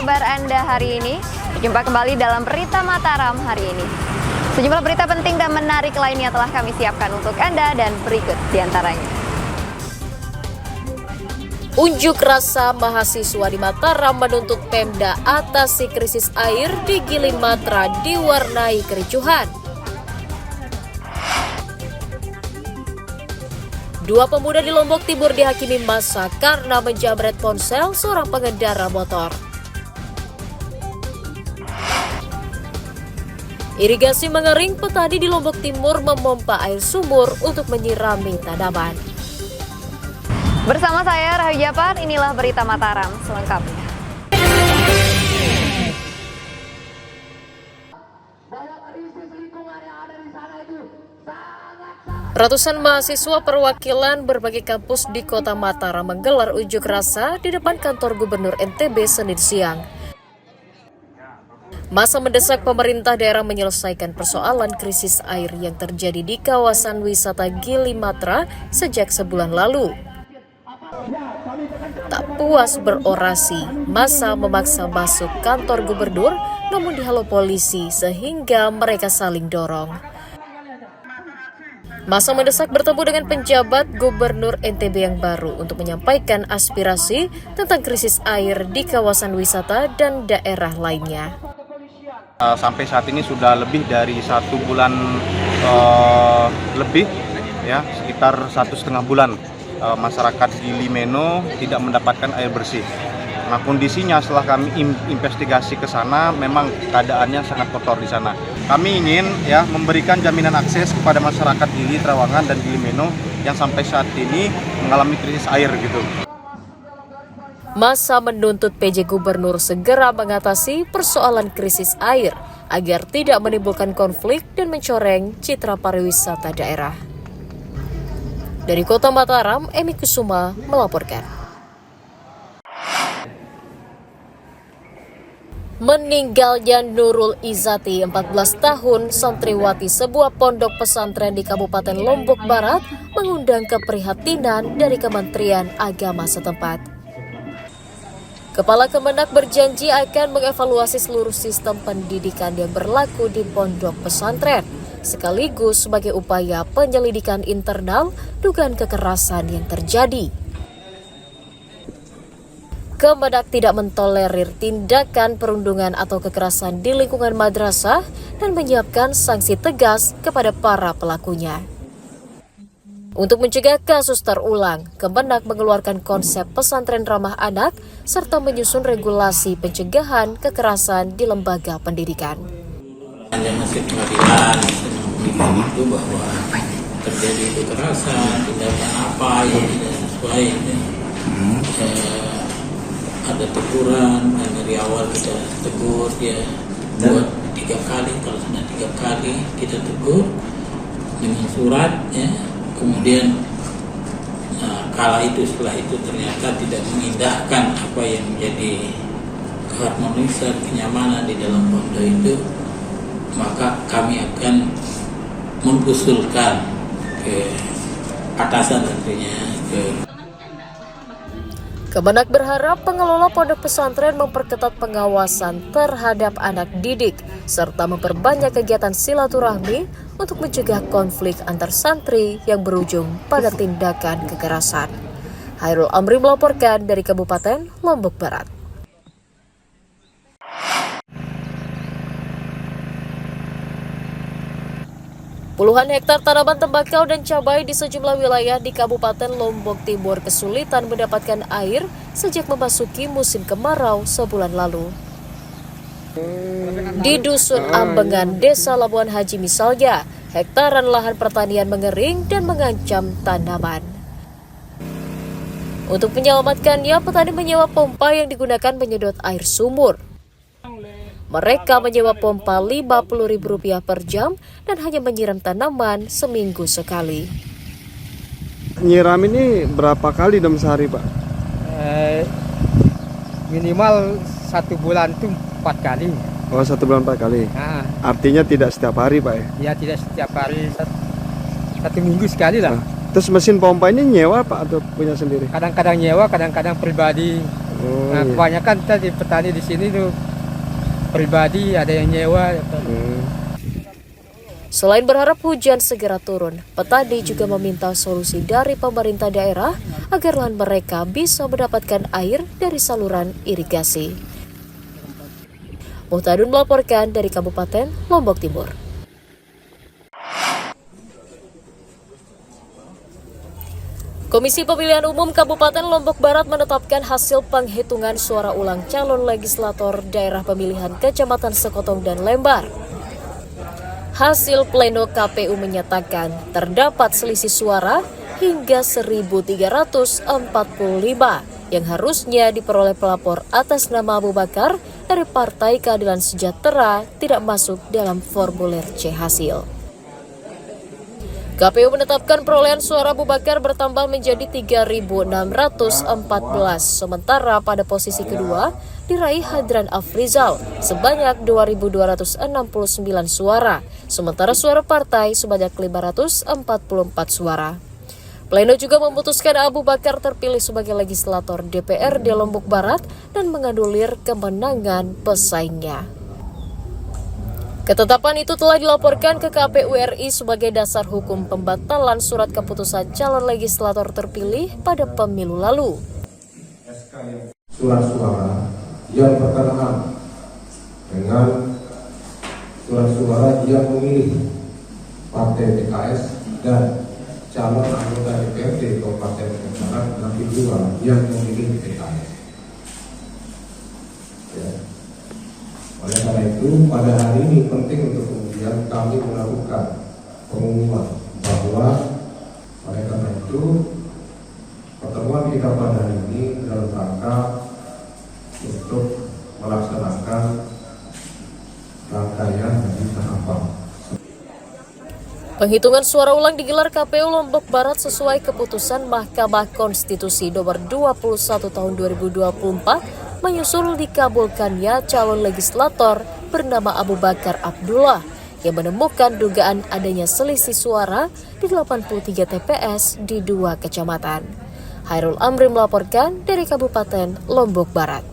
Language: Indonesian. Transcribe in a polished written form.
kabar Anda hari ini? Jumpa kembali dalam Berita Mataram hari ini. Sejumlah berita penting dan menarik lainnya telah kami siapkan untuk Anda dan berikut diantaranya. Unjuk rasa mahasiswa di Mataram menuntut Pemda atasi krisis air di Gili Matra diwarnai kericuhan. Dua pemuda di Lombok Timur dihakimi massa karena menjamret ponsel seorang pengendara motor. Irigasi mengering, petani di Lombok Timur memompa air sumur untuk menyirami tanaman. Bersama saya Rahayu Japar, inilah Berita Mataram selengkapnya. Ratusan mahasiswa perwakilan berbagai kampus di Kota Mataram menggelar unjuk rasa di depan kantor Gubernur NTB Senin siang. Massa mendesak pemerintah daerah menyelesaikan persoalan krisis air yang terjadi di kawasan wisata Gili Matra sejak sebulan lalu. Tak puas berorasi, massa memaksa masuk kantor gubernur namun dihalau polisi sehingga mereka saling dorong. Massa mendesak bertemu dengan penjabat Gubernur NTB yang baru untuk menyampaikan aspirasi tentang krisis air di kawasan wisata dan daerah lainnya. Sampai saat ini sudah lebih dari 1 bulan lebih, ya sekitar 1,5 bulan masyarakat Gili Meno tidak mendapatkan air bersih. Nah, kondisinya setelah kami investigasi ke sana memang keadaannya sangat kotor di sana. Kami ingin memberikan jaminan akses kepada masyarakat Gili Trawangan dan Gili Meno yang sampai saat ini mengalami krisis air gitu. Massa menuntut PJ Gubernur segera mengatasi persoalan krisis air agar tidak menimbulkan konflik dan mencoreng citra pariwisata daerah. Dari Kota Mataram, Emi Kusuma melaporkan. Meninggalnya Nurul Izati, 14 tahun, santriwati sebuah pondok pesantren di Kabupaten Lombok Barat, mengundang keprihatinan dari Kementerian Agama setempat. Kepala Kemenak berjanji akan mengevaluasi seluruh sistem pendidikan yang berlaku di pondok pesantren, sekaligus sebagai upaya penyelidikan internal dugaan kekerasan yang terjadi. Kemenak tidak mentolerir tindakan perundungan atau kekerasan di lingkungan madrasah dan menyiapkan sanksi tegas kepada para pelakunya. Untuk mencegah kasus terulang, Kemenak mengeluarkan konsep pesantren ramah anak serta menyusun regulasi pencegahan kekerasan di lembaga pendidikan. Yang masih pengadilan itu bahwa terjadi kekerasan, tindakan apa yang tidak sesuai, ada teguran, dan dari awal kita tegur dia buat 3 kali, kalau sudah 3 kali kita tegur dengan surat, kemudian setelah itu ternyata tidak mengindahkan apa yang menjadi keharmonisan, kenyamanan di dalam pondok itu, maka kami akan mengusulkan ke atasan tentunya ke Kemenak berharap pengelola pondok pesantren memperketat pengawasan terhadap anak didik serta memperbanyak kegiatan silaturahmi untuk mencegah konflik antar santri yang berujung pada tindakan kekerasan. Hairul Amri melaporkan dari Kabupaten Lombok Barat. Puluhan hektar tanaman tembakau dan cabai di sejumlah wilayah di Kabupaten Lombok Timur kesulitan mendapatkan air sejak memasuki musim kemarau sebulan lalu. Di Dusun Ambengan, Desa Labuan Haji misalnya, hektaran lahan pertanian mengering dan mengancam tanaman. Untuk menyelamatkannya, petani menyewa pompa yang digunakan menyedot air sumur. Mereka menyewa pompa Rp50.000 per jam dan hanya menyiram tanaman seminggu sekali. Nyiram ini berapa kali dalam sehari, Pak? Minimal 1 bulan itu 4 kali. Oh, 1 bulan 4 kali. Nah, Artinya tidak setiap hari, Pak ya? ya tidak setiap hari, 1 minggu sekali lah. Terus mesin pompa ini nyewa, Pak, atau punya sendiri? Kadang-kadang nyewa, kadang-kadang pribadi. Oh, Nah, iya. kebanyakan tadi petani di sini tuh pribadi, ada yang nyewa. Selain berharap hujan segera turun, petani juga meminta solusi dari pemerintah daerah agar lahan mereka bisa mendapatkan air dari saluran irigasi. Muhtadun melaporkan dari Kabupaten Lombok Timur. Komisi Pemilihan Umum Kabupaten Lombok Barat menetapkan hasil penghitungan suara ulang calon legislator daerah pemilihan Kecamatan Sekotong dan Lembar. Hasil pleno KPU menyatakan terdapat selisih suara hingga 1.345 yang harusnya diperoleh pelapor atas nama Abu Bakar dari Partai Keadilan Sejahtera tidak masuk dalam formulir C hasil. KPU menetapkan perolehan suara Abu Bakar bertambah menjadi 3.614, sementara pada posisi kedua diraih Hadran Afrizal sebanyak 2.269 suara, sementara suara partai sebanyak 544 suara. Pleno juga memutuskan Abu Bakar terpilih sebagai legislator DPRD Lombok Barat dan menganulir kemenangan pesaingnya. Ketetapan itu telah dilaporkan ke KPU RI sebagai dasar hukum pembatalan surat keputusan calon legislator terpilih pada pemilu lalu. Surat suara yang berkenaan dengan surat suara yang memilih Partai PKS dan calon anggota DPRD Kabupaten Lombok Barat nanti dua yang memilih PKS. Ya. Oleh karena itu, pada hari ini penting untuk kemudian kami melakukan pengumuman bahwa oleh karena itu pertemuan kita pada hari ini dalam rangka untuk melaksanakan rangkaian dari tahapan. Penghitungan suara ulang digelar KPU Lombok Barat sesuai keputusan Mahkamah Konstitusi nomor 21 tahun 2024 menyusul dikabulkannya calon legislator bernama Abu Bakar Abdullah yang menemukan dugaan adanya selisih suara di 83 TPS di 2 kecamatan. Hairul Amri melaporkan dari Kabupaten Lombok Barat.